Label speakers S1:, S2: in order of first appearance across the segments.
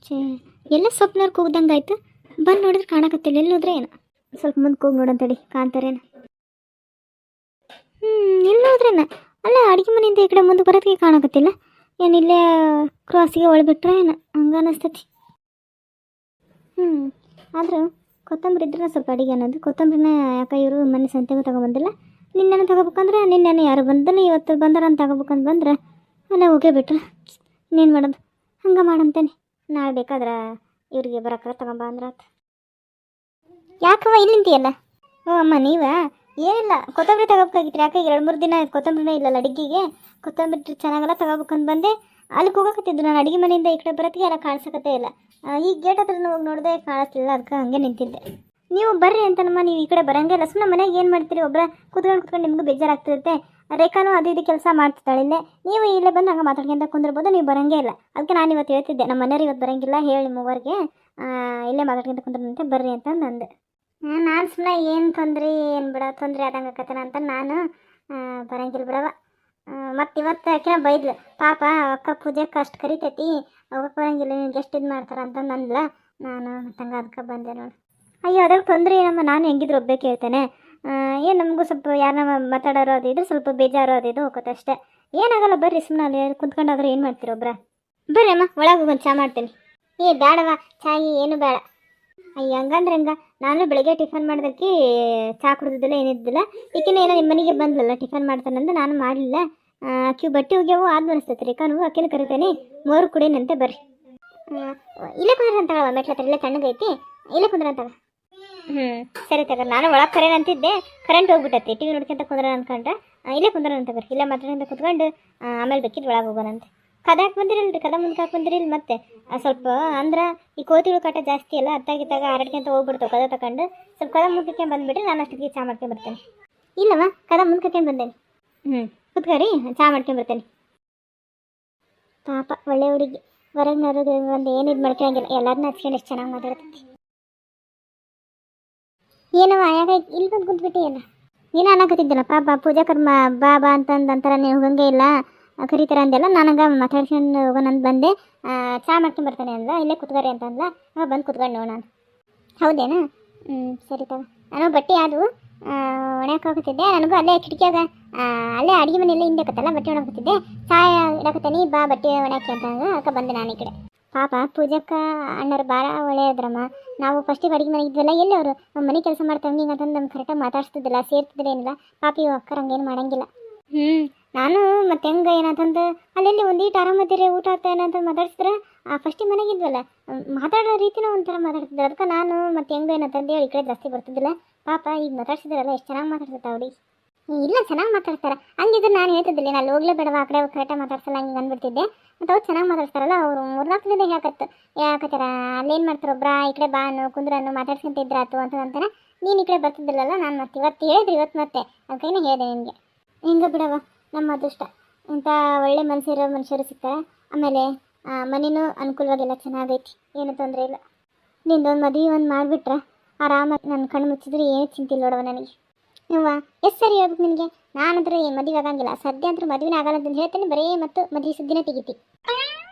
S1: ಛೇ, ಎಲ್ಲ ಸ್ವಪ್ನವ್ರು ಕೂಗ್ದಂಗೆ ಆಯ್ತು. ಬಂದು ನೋಡಿದ್ರೆ ಕಾಣಕತ್ತಿಲ್ಲ, ಎಲ್ಲೋದ್ರೆ ಏನು. ಸ್ವಲ್ಪ ಮುಂದೆ ಕೂಗಿ ನೋಡಂತಡಿ, ಕಾಣ್ತಾರೇನು. ಎಲ್ಲೋದ್ರೇನ. ಅಲ್ಲ, ಅಡುಗೆ ಮನೆಯಿಂದ ಈ ಕಡೆ ಮುಂದೆ ಬರೋದಕ್ಕೆ ಕಾಣಕತ್ತಿಲ್ಲ. ಏನಿಲ್ಲೇ ಕ್ರಾಸಿಗೆ ಒಳಬಿಟ್ರೆ ಏನು ಹಂಗೆ ಅನಿಸ್ತತಿ. ಆದರೂ ಕೊತ್ತಂಬರಿ ಇದ್ರೆ ಸ್ವಲ್ಪ ಅಡುಗೆ ಅನ್ನೋದು. ಕೊತ್ತಂಬರಿನ ಯಾಕೆ ಇವರು ಮನೆ ಸಂತೆಗೂ ತಗೊಬಂದಿಲ್ಲ. ನಿನ್ನೆನ ತಗೋಬೇಕಂದ್ರೆ ನಿನ್ನೆನೇ ಯಾರು ಬಂದಲ್ಲ, ಇವತ್ತು ಬಂದಾರ ಅಂತ ತಗೋಬೇಕಂತ ಬಂದ್ರೆ ಅಲ್ಲ ಹೋಗೇ ಬಿಟ್ರೆ ಇನ್ನೇನು ಮಾಡೋದು. ಹಂಗೆ ಮಾಡಂತೇನೆ. ನಾಳೆ ಬೇಕಾದ್ರೆ ಇವ್ರಿಗೆ ಬರೋಕ್ಕಾರ ತಗೊಂಬ ಅಂದ್ರೆ ಆತು. ಯಾಕವ್ವ ಇಲ್ಲಿ ನಿಂತಿಯಲ್ಲ? ಓ ಅಮ್ಮ, ನೀವಾ? ಏನಿಲ್ಲ, ಕೊತ್ತಂಬರಿ ತಗೋಬೇಕಾಗಿತ್ತು. ಯಾಕೆ 2-3 ದಿನ ಕೊತ್ತಂಬರಿನೇ ಇಲ್ಲಲ್ಲ ಅಡುಗೆಗೆ. ಕೊತ್ತಂಬರಿ ಚೆನ್ನಾಗೆಲ್ಲ ತಗೋಬೇಕಂತ ಬಂದೆ. ಅಲ್ಲಿ ಹೋಗಕತ್ತಿದ್ದು ನಾನು. ಅಡುಗೆ ಮನೆಯಿಂದ ಈ ಕಡೆ ಬರೋತ್ತಿಗೆ ಎಲ್ಲ ಕಾಣಿಸಕತ್ತೇ ಇಲ್ಲ. ಈಗ ಗೇಟ್ ಹತ್ರ ಹೋಗಿ ನೋಡಿದೆ, ಕಾಣಿಸ್ತಿಲ್ಲ. ಅದಕ್ಕೆ ಹಂಗೆ ನಿಂತಿದ್ದೆ. ನೀವು ಬರ್ರಿ ಅಂತನಮ್ಮ, ನೀವು ಈ ಕಡೆ ಬರೋಂಗೆ ಇಲ್ಲ. ಸುಮ್ಮನೆ ಮನೆಗೆ ಏನು ಮಾಡ್ತೀರಿ, ಒಬ್ಬರ ಕುತ್ಕೊಂಡು ನಿಮಗೂ ಬೇಜಾರಾಗ್ತಿರುತ್ತೆ. ರೇಖಾನು ಅದು ಇದು ಕೆಲಸ ಮಾಡ್ತಿದ್ದಾಳೆ ಇಲ್ಲೇ. ನೀವು ಇಲ್ಲೇ ಬಂದು ಹಂಗೆ ಮಾತಾಡ್ಕೊಂತ ಕುಂದಿರ್ಬೋದು. ನೀವು ಬರೋಂಗೆ ಇಲ್ಲ. ಅದಕ್ಕೆ ನಾನು ಇವತ್ತು ಹೇಳ್ತಿದ್ದೆ, ನಮ್ಮ ಮನೆಯವ್ರು ಇವತ್ತು ಬರೋಂಗಿಲ್ಲ, ಹೇಳಿ ಮೂವರಿಗೆ ಇಲ್ಲೇ ಮಾತಾಡ್ಕೊಂತ ಕುಂದ್ರಂತೆ ಬರ್ರಿ ಅಂತಂದು ಅಂದೆ. ನಾನು ಸುಮ್ಮನೆ ಏನು ತೊಂದರೆ ಏನು ಬಿಡ, ತೊಂದರೆ ಆದಂಗೆ ಆಕತ್ತನ ಅಂತ ನಾನು ಬರೋಂಗಿಲ್ಲ ಬಿಡವ. ಮತ್ತು ಇವತ್ತು ಯಾಕೆ ಬೈದ್ಲು ಪಾಪ, ಅಕ್ಕ ಪೂಜೆಗೆ ಅಷ್ಟು ಕರಿತೈತಿ, ಹೋಗಕ್ಕೆ ಬರೋಂಗಿಲ್ಲ, ನಿನ್ಗೆ ಎಷ್ಟು ಇದು ಮಾಡ್ತಾರೆ ಅಂತಂದು ಅಂದ್ಲ. ನಾನು ಮತ್ತಂಗೆ ಅದಕ್ಕೆ ಬಂದೆ ನೋಡಿ. ಅಯ್ಯೋ ಅದಕ್ಕೆ ತೊಂದರೆ ಏನಮ್ಮ, ನಾನು ಹೆಂಗಿದ್ರು ಒಬ್ಬೇ ಕೇಳ್ತೇನೆ. ಏನು ನಮಗೂ ಸ್ವಲ್ಪ ಯಾರನ್ನ ಮಾತಾಡೋರು ಅದು ಇದ್ರೆ ಸ್ವಲ್ಪ ಬೇಜಾರು ಅದು ಇದು ಹೋಗುತ್ತೆ ಅಷ್ಟೇ. ಏನಾಗಲ್ಲ ಬರ್ರಿ, ಸುಮ್ಮನೆ ಅಲ್ಲಿ ಕುಂತ್ಕೊಂಡಾದ್ರೆ ಏನು ಮಾಡ್ತೀರ ಒಬ್ರ. ಬರ್ರಿ ಅಮ್ಮ, ಒಳಗೆ ಹೋಗೊಂದು ಚಾ ಮಾಡ್ತೀನಿ. ಬೇಡವ, ಚಾಯಿ ಏನು ಬೇಡ. ಅಯ್ಯ ಹಂಗಂದ್ರೆ ಹಂಗೆ. ನಾನು ಬೆಳಗ್ಗೆ ಟಿಫನ್ ಮಾಡೋದಕ್ಕೆ ಚಾ ಕುಡಿದಿದ್ದಿಲ್ಲ, ಏನಿದ್ದಿಲ್ಲ. ಈಕಿನ ಏನೋ ನಿಮ್ಮ ಮನೆಗೆ ಬಂದ್ಲಲ್ಲ ಟಿಫನ್ ಮಾಡ್ತಾನಂದು ನಾನು ಮಾಡಲಿಲ್ಲ. ಆಕೆ ಬಟ್ಟೆ ಹೋಗ್ಯಾವು ಆದ್ ಅನಿಸ್ತೈತೆ ರೀ. ಕಾನು ಆಕಿನ ಕರಿತೇನೆ, ಮೋರು ಕುಡೀನಂತೆ ಬರ್ರಿ. ಇಲ್ಲೇ ಕುಂದ್ರ ಅಂತಾಳವ, ಮೆಟ್ಲತ್ರ ಇಲ್ಲೇ ತಣ್ಣಗೈತಿ, ಇಲ್ಲೇ ಕುಂದ್ರ ಅಂತಾಳ. ಸರಿ ತಗ. ನಾನು ಒಳಗೆ ಕರೆನ್ ಅಂತಿದ್ದೆ, ಕರೆಂಟ್ ಹೋಗ್ಬಿಟ್ಟೈತಿ. ಟಿವಿ ನೋಡ್ಕೊಂತ ಕುಂದ್ರ ಅನ್ಕೊಂಡ್ರೆ ಇಲ್ಲೇ ಕುಂದ್ರ ಅಂತ ಬರ್ರಿ. ಇಲ್ಲೇ ಮಾತಾಡ್ಕೊಂತ ಕುತ್ಕೊಂಡು ಆಮೇಲೆ ಬೇಕಿದ್ದು ಒಳಗೆ ಹೋಗೋಣಂತೆ. ಕದ ಹಾಕಿ ಬಂದಿರಲ್ರಿ, ಕದ ಮುಂದೆ ಹಾಕಿ ಬಂದಿರಿಲ್ಲ. ಮತ್ತೆ ಸ್ವಲ್ಪ ಅಂದ್ರೆ ಈ ಕೋತಿಗಳು ಕಾಟ ಜಾಸ್ತಿ ಅಲ್ಲ, ಅತ್ತಾಗಿತ್ತಾಗ ಹರಡ್ಕೊಂತ ಹೋಗ್ಬಿಡ್ತಾವೆ. ಕದ ತಗೊಂಡು ಸ್ವಲ್ಪ ಕದ ಮುಂದಕ್ಕೆ ಬಂದುಬಿಟ್ರೆ ನಾನು ಅಷ್ಟೊತ್ತಿಗೆ ಚಾ ಮಾಡ್ಕೊಂಬರ್ತೇನೆ. ಇಲ್ಲವ, ಕದ ಮುಂದೆ ಕಟ್ಕೊಂಡು ಬಂದೇನೆ. ಕುತ್ಕರಿ, ಚಾ ಮಾಡ್ಕೊಂಬರ್ತೇನೆ. ಪಾಪ ಒಳ್ಳೆ ಹುಡುಗಿ, ಹೊರಗೆ ನರೋದು ಒಂದು ಏನು ಇದು ಮಾಡ್ಕೊಂಗಿಲ್ಲ, ಎಲ್ಲರನ್ನ ಹಚ್ಕೊಂಡು ಎಷ್ಟು ಚೆನ್ನಾಗಿ ಮಾತಾಡ್ತೈತಿ. ಏನವ ಯಾಕ ಇಲ್ಲಿ ಬಂದು ಕುಂತ್ಬಿಟ್ಟು ಅಲ್ಲ? ನೀನು ಅನ್ನಕತ್ತಿದ್ದಲ್ಲ ಪಾಪ ಪೂಜಾ ಕರ್ಮ ಬಾ ಬಾ ಅಂತಂದು ಅಂತಾರ, ನೀವು ಹೋಗಂಗೆ ಇಲ್ಲ ಕರೀತಾರ ಅಂದೆಲ್ಲ. ನನಗೆ ಮಾತಾಡ್ಕೊಂಡು ಹೋಗೋಣಂತ ಬಂದೆ. ಚಾ ಮಾಡ್ಕೊಂಬರ್ತಾನೆ ಅಂದ, ಇಲ್ಲೇ ಕುತ್ಕರಿ ಅಂತಂದ. ಬಂದು ಕುತ್ಕೊಂಡು ನೋಡು ನಾನು. ಹೌದೇನಾ? ಸರಿ ತಗೋ. ನಾನು ಬಟ್ಟೆ ಅದು ಒಣಕ್ಕೆ ಹೋಗ್ತಿದ್ದೆ. ನನಗೂ ಅಲ್ಲೇ ಕಿಟಕಿಯಾಗ ಅಲ್ಲೇ ಅಡುಗೆ ಮನೆಯಲ್ಲೇ ಹಿಂದೆ ಆಕತ್ತಲ್ಲ, ಬಟ್ಟೆ ಒಣಗ್ತಿದ್ದೆ. ಚಾ ಇಡಕತ್ತಾನೆ, ಬಾ ಬಟ್ಟೆ ಒಣಕ್ಕೆ ಅಂತಂದ್ರೆ ಅದಕ್ಕೆ ಬಂದೆ ನಾನು ಈ ಕಡೆ. ಪಾಪ ಪೂಜಕ್ಕ ಅಣ್ಣರು ಭಾಳ ಒಳ್ಳೆಯದ್ರಮ್ಮ. ನಾವು ಫಸ್ಟಿಗೆ ಅಡುಗೆ ಮನೆ ಇದ್ವಲ್ಲ, ಎಲ್ಲಿ ಅವರು ನಮ್ಮ ಮನೆ ಕೆಲಸ ಮಾಡ್ತಾವೆ ಹಿಂಗೆ ಅಂತಂದು ನಮ್ಗೆ ಕರೆಕ್ಟಾಗಿ ಮಾತಾಡ್ಸ್ತಿದ್ದಿಲ್ಲ, ಸೇರ್ತಿದ್ರೆ ಏನಿಲ್ಲ. ಪಾಪ ಇವು ಅಕ್ಕರ ಹಂಗೇನು ಮಾಡೋಂಗಿಲ್ಲ. ನಾನು ಮತ್ತೆ ಹೆಂಗೆ ಏನಂತಂದು ಅಲ್ಲೆಲ್ಲಿ ಒಂದೀಟು ಆರಾಮದಿರಿ ಊಟ ಆಗ್ತಾ ಏನಂತ ಮಾತಾಡ್ಸಿದ್ರೆ ಫಸ್ಟಿಗೆ ಮನೆಗಿದ್ವಲ್ಲ, ಮಾತಾಡೋ ರೀತಿನೂ ಒಂಥರ ಮಾತಾಡ್ತಿದ್ರು. ಅದಕ್ಕೆ ನಾನು ಮತ್ತೆ ಹೆಂಗೆ ಏನಂತಂದು ಹೇಳಿ ಈ ಕಡೆ ಜಾಸ್ತಿ ಬರ್ತಿದ್ದಿಲ್ಲ. ಪಾಪ ಈಗ ಮಾತಾಡ್ಸಿದ್ರಲ್ಲ ಎಷ್ಟು ಚೆನ್ನಾಗಿ ಮಾತಾಡ್ತಿರ್ತಾವೆ ಹುಡುಗಿ. ಇಲ್ಲ ಚೆನ್ನಾಗಿ ಮಾತಾಡ್ತಾರೆ. ಹಂಗಿದ್ರೆ ನಾನು ಹೇಳ್ತಿದ್ದಿಲ್ಲ, ನಾನು ಹೋಗ್ಲೇ ಬೇಡವಾ ಆ ಕಡೆ ಕರೆಕ್ಟಾಗಿ ಮಾತಾಡ್ಸಲ್ಲ ಹಂಗೆ ಅಂದ್ಬಿಡ್ತಿದ್ದೆ. ಮತ್ತು ಅವ್ರು ಚೆನ್ನಾಗಿ ಮಾತಾಡ್ತಾರಲ್ಲ, ಅವರು 3-4 ದಿನದ ಯಾಕತ್ತಾರ ಅಲ್ಲೇನು ಮಾಡ್ತಾರೆ ಒಬ್ರ ಈ ಕಡೆ ಬಾನು ಕುಂದ್ರನ್ನು ಮಾತಾಡ್ಸ್ಕೊಂತ ಇದ್ರಾತು ಅಂತ ಅಂತಾನೆ. ನೀನು ಈ ಕಡೆ ಬರ್ತಿದ್ದಿಲ್ಲಲ್ಲ, ನಾನು ಮತ್ತೆ ಇವತ್ತು ಹೇಳಿದ್ರಿ, ಇವತ್ತು ಮತ್ತೆ ಅದಕ್ಕೇನೆ ಹೇಳಿದೆ ನಿನಗೆ. ಹಿಂಗೆ ಬಿಡವ, ನಮ್ಮ ಅದೃಷ್ಟ ಇಂಥ ಒಳ್ಳೆ ಮನುಷ್ಯರು ಸಿಗ್ತಾರೆ. ಆಮೇಲೆ ಮನೇನೂ ಅನುಕೂಲವಾಗೆಲ್ಲ ಚೆನ್ನಾಗೈತಿ, ಏನು ತೊಂದರೆ ಇಲ್ಲ. ನಿಂದೊಂದು ಮದುವೆ ಒಂದು ಮಾಡಿಬಿಟ್ರೆ ಆರಾಮಾಗಿ ನನ್ನ ಕಣ್ಣು ಮುಚ್ಚಿದ್ರೆ ಏನು ಚಿಂತಿಲ್ಲ ನೋಡವ ನನಗೆ. ನೀವ ಎಷ್ಟು ಸರಿ ಹೇಳ್ಬೇಕು ನಿನಗೆ, ನಾನಂದ್ರೆ ಮದುವೆ ಆಗಂಗಿಲ್ಲ ಸದ್ಯ ಅಂತೂ ಮದುವೆನೇ ಆಗಲ್ಲ ಅಂತ ಹೇಳ್ತೇನೆ. ಬರೀ ಮತ್ತು ಮದುವೆ ಸುದ್ದಿನ ತೆಗಿತಿ.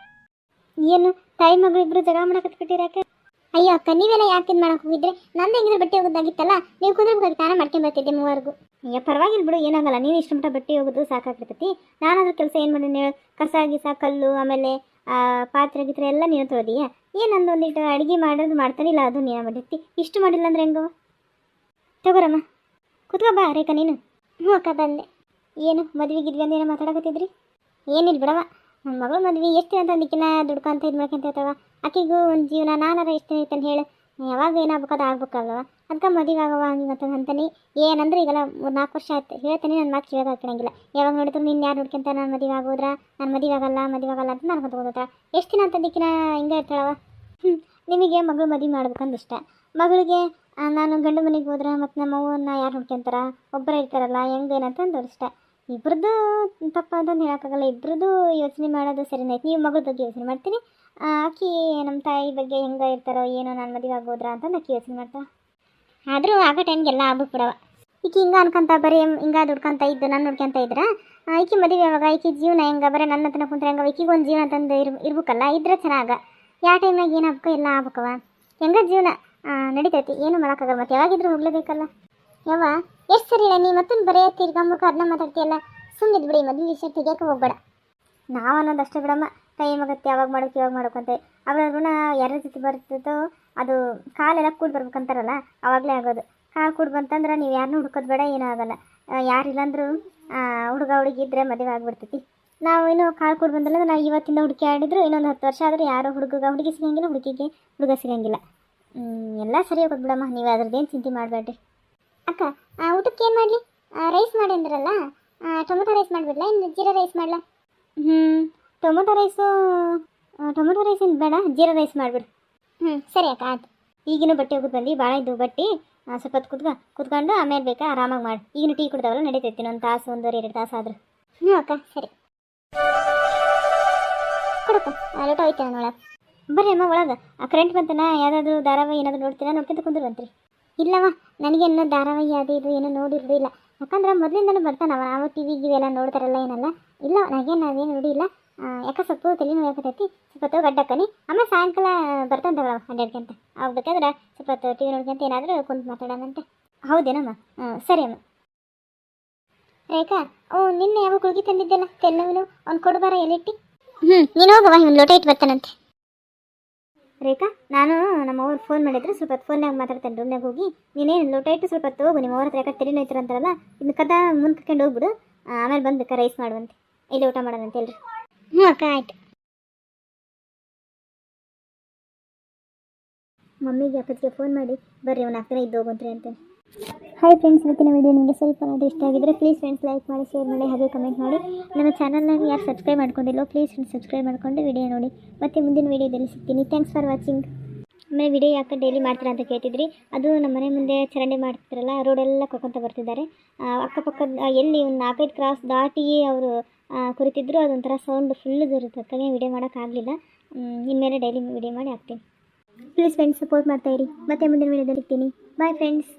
S1: ಏನು ತಾಯಿ ಮಗಳು ಇಬ್ಬರು ಜಗ ಮಾಡಕತ್ಬಿಟ್ಟಿರಾಕೆ? ಅಯ್ಯೋ ಅಕ್ಕ, ನೀವೆಲ್ಲ ಯಾಕೆ ಇದು ಮಾಡಕ್ಕೆ ಹೋಗಿದ್ರೆ? ನಂದು ಹೆಂಗಿದ್ರೆ ಬಟ್ಟೆ ಹೋಗೋದಾಗಿತ್ತಲ್ಲ, ನೀವು ಕುಂದ್ರಬೇಕಾಗಿ ತಾನೇ ಮಾಡ್ಕೊಂಬರ್ತಿದ್ದೆ ಮೂವರೆಗೂ. ಅಯ್ಯೋ ಪರವಾಗಿಲ್ಲ ಬಿಡು, ಏನಾಗಲ್ಲ. ನೀನು ಇಷ್ಟು ಮಟ್ಟ ಬಟ್ಟೆ ಹೋಗೋದು ಸಾಕಾಗ್ತೈತಿ. ನಾನಾದ್ರೂ ಕೆಲಸ ಏನು ಮಾಡಿ ಕಸ ಗೀಸ ಕಲ್ಲು ಆಮೇಲೆ ಪಾತ್ರೆ ಗೀತ್ರೆ ಎಲ್ಲ ನೀನು ತೊಳೆದೀಯ. ಏನಂದು ಒಂದಿಟ್ಟು ಅಡುಗೆ ಮಾಡೋದು ಮಾಡ್ತಾನಿಲ್ಲ, ಅದು ನೀನು ಮಾಡಿರ್ತಿ. ಇಷ್ಟು ಮಾಡಿಲ್ಲ ಅಂದ್ರೆ ಹೆಂಗೋ? ತಗೋರಮ್ಮ ಕುತ್ಕೋ ಬಾ ರೇಖಾ ನೀನು. ಅಕ್ಕ ಬಂದೆ. ಏನು ಮದುವೆ ಗಿದ್ವಿ ಅಂತ ಏನೋ ಮಾತಾಡಕತ್ತಿದ್ರಿ? ಏನಿಲ್ಲ ಬಿಡವ, ನನ್ನ ಮಗಳು ಮದುವೆ ಎಷ್ಟು ದಿನ ತಂದಿಕ್ಕಿನ ದುಡ್ಕೊಂತ ಇದು ಮಾಡ್ಕೊಂತ ಇರ್ತಾವ. ಆಕೆಗೂ ಒಂದು ಜೀವನ ನಾನಾರ ಎಷ್ಟು ದಿನ ಇತ್ತಂತ ಹೇಳು. ಯಾವಾಗ ಏನಾಗ್ಬೇಕು ಅದು ಆಗ್ಬೇಕಲ್ವ, ಅದಕ್ಕೆ ಮದುವೆ ಆಗವ ಹಂಗೆ ಅಂತಾನೆ. ಏನಂದ್ರೆ ಈಗೆಲ್ಲ 3-4 ವರ್ಷ ಆಯ್ತು ಹೇಳ್ತಾನೆ, ನನ್ನ ಮಾತು ಕೇಳೋದು ಹಾಕೋಂಗಿಲ್ಲ. ಯಾವಾಗ ನೋಡಿದ್ರು ನೀನು ಯಾರು ನೋಡ್ಕೊಂತ ನಾನು ಮದುವೆ ಆಗೋದ್ರ, ನಾನು ಮದುವೆ ಆಗಲ್ಲ ಅಂತ ನಾನು ಹೊತ್ಕೋತಾಳ. ಎಷ್ಟು ದಿನ ಅಂತಂದಿಕ್ಕಿನ ಹಿಂಗೆ ಇರ್ತಾಳವ. ನಿಮಗೆ ಮಗಳು ಮದುವೆ ಮಾಡ್ಬೇಕಂದು ಇಷ್ಟ. ಮಗಳಿಗೆ ನಾನು ಗಂಡು ಮನೆಗೆ ಹೋದ್ರೆ ಮತ್ತು ನಮ್ಮ ಅವ್ವನ್ನ ಯಾರು ನೋಡ್ಕೊಂತಾರ, ಒಬ್ಬರೇ ಇರ್ತಾರಲ್ಲ ಹೆಂಗೇನಂತಂದು ಇಷ್ಟ. ಇಬ್ಬರದ್ದು ತಪ್ಪ ಅಂತಂದು ಹೇಳೋಕ್ಕಾಗಲ್ಲ, ಇಬ್ಬರದ್ದು ಯೋಚನೆ ಮಾಡೋದು ಸರಿನೈತೆ. ನೀವು ಮಗಳ ಬಗ್ಗೆ ಯೋಚನೆ ಮಾಡ್ತೀನಿ, ಆಕಿ ನಮ್ಮ ತಾಯಿ ಬಗ್ಗೆ ಹೆಂಗೆ ಇರ್ತಾರೋ ಏನೋ, ನಾನು ಮದುವೆ ಆಗೋದ್ರ ಅಂತಂದು ಆಕಿ ಯೋಚನೆ ಮಾಡ್ತಾಳೆ. ಆದರೂ ಆಗೋ ಟೈಮ್ಗೆಲ್ಲ ಆಗ್ಬಿಟ್ಬಿಡವ. ಈಕಿ ಹಿಂಗೆ ಅನ್ಕೊಂತ ಬರೀ ಹಿಂಗೆ ದುಡ್ಕೊಂತ ಇದ್ದು ನಾನು ನೋಡ್ಕೊಂತ ಇದ್ರೆ ಈಕಿ ಮದುವೆ ಯಾವಾಗ, ಈಕಿ ಜೀವನ ಹೆಂಗೆ ಬರೀ ನನ್ನ ಹತ್ರ ಕುಂತ್ರೆ ಹೆಂಗೆ? ಈಕಿಗೆ ಒಂದು ಜೀವನ ತಂದು ಇರ್ಬೇಕಲ್ಲ, ಇದ್ರೆ ಚೆನ್ನಾಗ. ಯಾವ ಟೈಮ್ನಾಗ ಏನು ಆಗ್ಬೇಕೋ ಎಲ್ಲ ಆಗ್ಬೇಕವ. ಹೆಂಗ ಜೀವನ ನಡೀತೈತಿ, ಏನು ಮಾಡೋಕ್ಕಾಗಲ್ಲ. ಮತ್ತು ಯಾವಾಗಿದ್ರೂ ಹೋಗ್ಲೇಬೇಕಲ್ಲ. ಯವ್ವ ಎಷ್ಟು ಸರಿ ನೀ ಮತ್ತೊಂದು ಬರೀ ತಿರ್ಗಂಬಕ್ಕೆ ಅದನ್ನ ಮಾತಾಡ್ತೀಯಲ್ಲ, ಸುಮ್ಮನಿದ್ ಬಿಡಿ. ಮೊದಲು ವಿಷಯ ತೆಗಿಯೋಕೆ ಹೋಗ್ಬೇಡ. ನಾವು ಅನ್ನೋದು ಅಷ್ಟೇ ಬಿಡಮ್ಮ, ಟೈಮ್ ಆಗುತ್ತೆ ಯಾವಾಗ ಮಾಡೋಕೆ ಇವಾಗ ಮಾಡೋಕ್ಕಂತೆ. ಅವರ ಋಣ ಯಾರ ಜೊತೆ ಬರ್ತದೋ ಅದು ಕಾಲೆಲ್ಲ ಕೂಡಿ ಬರ್ಬೇಕಂತಾರಲ್ಲ, ಆವಾಗಲೇ ಆಗೋದು. ಕಾಲು ಕೂಡಿ ಬಂತಂದ್ರೆ ನೀವು ಯಾರನ್ನೂ ಹುಡ್ಕೋದು ಬೇಡ, ಏನೂ ಆಗೋಲ್ಲ. ಯಾರಿಲ್ಲಂದ್ರೂ ಹುಡುಗ ಹುಡುಗಿ ಇದ್ದರೆ ಮದುವೆ ಆಗಿಬಿಡ್ತೈತಿ. ನಾವು ಇನ್ನೂ ಕಾಲು ಕೂಡಿ ಬಂದಿಲ್ಲ ನಾವು ಇವತ್ತಿಂದ ಹುಡುಕಿ ಆಡಿದ್ರು ಇನ್ನೊಂದು 10 ವರ್ಷ ಆದರೂ ಯಾರೋ ಹುಡುಗಿ ಸಿಗಂಗಿಲ್ಲ, ಹುಡುಗಿಗೆ ಹುಡುಗ ಸಿಗಂಗಿಲ್ಲ. ಎಲ್ಲ ಸರಿ ಹೋಗೋದು ಬಿಡಮ್ಮ, ನೀವು ಅದ್ರದ್ದೇನು ಚಿಂತೆ ಮಾಡಬೇಡ್ರಿ. ಅಕ್ಕ ಊಟಕ್ಕೆ ಏನು ಮಾಡಲಿ? ರೈಸ್ ಮಾಡಿ ಅಂದ್ರಲ್ಲ, ಟೊಮೊಟೊ ರೈಸ್ ಮಾಡಿಬಿಡ್ಲಾ ಇನ್ನು ಜೀರಾ ರೈಸ್ ಮಾಡಲಾ? ಟೊಮೊಟೊ ರೈಸಿಂದ ಬೇಡ, ಜೀರಾ ರೈಸ್ ಮಾಡಿಬಿಡು. ಸರಿ ಅಕ್ಕ ಆಯ್ತು. ಈಗಿನ ಬಟ್ಟೆ ಹೋಗೋದು ಬಂದು ಭಾಳ ಇದ್ದು ಬಟ್ಟೆ, ಸ್ವಲ್ಪ ಹೊತ್ತು ಕುತ್ಕೊಂಡು ಆಮೇಲೆ ಬೇಕಾ ಆರಾಮಾಗಿ ಮಾಡಿ. ಈಗಿನ ಟೀ ಕುಡ್ದಾವಲ್ಲ ನಡೀತೈತಿ, ಒಂದು ತಾಸು 1.5 ತಾಸು ಆದ್ರೆ. ಅಕ್ಕ ಸರಿ ಕೊಡಪ್ಪ, ಲೋಟ ಹೋಯ್ತಾನೆ ಒಳಗೆ. ಬರ್ರಿ ಅಮ್ಮ ಒಳಗೆ. ಕರೆಂಟ್ ಬಂತನ, ಯಾವುದಾದ್ರೂ ಧಾರಾವಾಹಿ ಏನಾದರೂ ನೋಡ್ತೀರಾ? ನೋಡ್ಕೊಂತ ಕುಂದಿರುವಂತ್ರಿ. ಇಲ್ಲವ, ನನಗೇನು ಧಾರಾವಾಹಿ ಅದು ಇದು ಏನೋ ನೋಡಿರೋದಿಲ್ಲ. ಯಾಕಂದ್ರೆ ಮೊದಲಿಂದನೂ ಬರ್ತಾನವ, ನಾವು ಟಿ ವಿ ಎಲ್ಲ ನೋಡ್ತಾರಲ್ಲ ಏನಲ್ಲ. ಇಲ್ಲ ನಾವೇನು ನೋಡಿಲ್ಲ. ಯಾಕೆ ಸ್ವಲ್ಪ ತಲೆ ನೋಡಕತ್ತೈತಿ, ಸ್ವಲ್ಪ ಹೊತ್ತು ಗಡ್ಡಕ್ಕನಿ. ಆಮೇಲೆ ಸಾಯಂಕಾಲ ಬರ್ತಂತವ ಅಡ್ಡಾಡ್ಕೊಂತ. ಅವಾಗ ಬೇಕಾದ್ರೆ ಸ್ವಲ್ಪ ಹೊತ್ತು ಟಿ ವಿ ನೋಡ್ಕೊಂತ ಏನಾದರೂ ಕುಂತು ಮಾತಾಡೋಣಂತೆ. ಹೌದೇನಮ್ಮ? ಸರಿ ಅಮ್ಮ. ರೇಖಾ ನಿನ್ನೆ ಯಾವಾಗ ಗುಳ್ಗಿ ತಂದಿದ್ದೆಲ್ಲ ತೆನ್ನವನು, ಅವ್ನು ಕೊಡಬಾರ ಎಲ್ಲಿಟ್ಟಿ? ನೀನು ಹೋಗವ, ಇವ್ನು ಲೋಟ ಇಟ್ಟು ಬರ್ತಾನಂತೆ. ರೇಖಾ ನಾನು ನಮ್ಮವ್ರು ಫೋನ್ ಮಾಡಿದ್ರು, ಸ್ವಲ್ಪ ಹೊತ್ತು ಫೋನ್ನಾಗ ಮಾತಾಡ್ತೇನೆ ರೂಮ್ನಾಗ ಹೋಗಿ. ನೀನೇನು ಲೋಟ ಇಟ್ಟು ಸ್ವಲ್ಪ ಹೊತ್ತು ಹೋಗು, ನಿಮ್ಮ ಅವ್ರ ಹತ್ರ ಯಾಕೆ ತೆರಿ ನೋಯ್ತಾರಂತಾರಲ್ಲ, ಇನ್ನು ಕದ ಮುಂದ್ಕೊಂಡು ಹೋಗ್ಬಿಡು. ಆಮೇಲೆ ಬಂದು ರೈಸ್ ಮಾಡುವಂತೆ, ಇಲ್ಲಿ ಊಟ ಮಾಡೋಣಂತ ಹೇಳ್ರಿ. ಅಕ್ಕ ಆಯ್ತು. ಮಮ್ಮಿಗೆ ಅಪ್ಪತ್ತಿಗೆ ಫೋನ್ ಮಾಡಿ ಬರ್ರಿ, ಅವ್ನು 4 ದಿನ ಇದ್ದು ಹೋಗುವಂತ್ರಿ ಅಂತೇನೆ. ಹಾಯ್ ಫ್ರೆಂಡ್ಸ್, ಇವತ್ತಿನ ವಿಡಿಯೋ ನಿಮಗೆ ಸ್ವಲ್ಪ ಇಷ್ಟ ಆಗಿದ್ರೆ ಪ್ಲೀಸ್ ಫ್ರೆಂಡ್ಸ್ ಲೈಕ್ ಮಾಡಿ, ಶೇರ್ ಮಾಡಿ, ಹಾಗೆ ಕಮೆಂಟ್ ಮಾಡಿ. ನನ್ನ ಚಾನಲ್ನಾಗ ಯಾರು ಸಬ್ಸ್ಕ್ರೈಬ್ ಮಾಡ್ಕೊಂಡಿಲ್ಲೋ ಪ್ಲೀಸ್ ಫ್ರೆಂಡ್ಸ್ ಸಬ್ಸ್ಕ್ರೈಬ್ ಮಾಡಿಕೊಂಡು ವಿಡಿಯೋ ನೋಡಿ. ಮತ್ತೆ ಮುಂದಿನ ವಿಡಿಯೋದಲ್ಲಿ ಸಿಗ್ತೀನಿ. Thanks for watching. ಆಮೇಲೆ ವಿಡಿಯೋ ಯಾಕೆ ಡೈಲಿ ಮಾಡ್ತೀರಾ ಅಂತ ಕೇಳ್ತಿದ್ರಿ. ಅದು ನಮ್ಮ ಮನೆ ಮುಂದೆ ಚರಂಡಿ ಮಾಡ್ತಿರಲ್ಲ, ರೋಡೆಲ್ಲ ಕರ್ಕೊತ ಬರ್ತಿದ್ದಾರೆ. ಅಕ್ಕಪಕ್ಕದ ಎಲ್ಲಿ ಒಂದು 4-5 ಕ್ರಾಸ್ ದಾಟಿ ಅವರು ಕುರಿತಿದ್ರು. ಅದೊಂಥರ ಸೌಂಡ್ ಫುಲ್ ಇರುತ್ತೆ, ಅದಕ್ಕೆ ವಿಡಿಯೋ ಮಾಡೋಕ್ಕಾಗಲಿಲ್ಲ. ಇನ್ಮೇಲೆ ಡೈಲಿ ವಿಡಿಯೋ ಮಾಡಿ ಹಾಕ್ತೀನಿ. ಪ್ಲೀಸ್ ಫ್ರೆಂಡ್ಸ್ ಸಪೋರ್ಟ್ ಮಾಡ್ತಾಯಿರಿ. ಮತ್ತೆ ಮುಂದಿನ ವಿಡಿಯೋದಲ್ಲಿ ಸಿಗ್ತೀನಿ. Bye friends.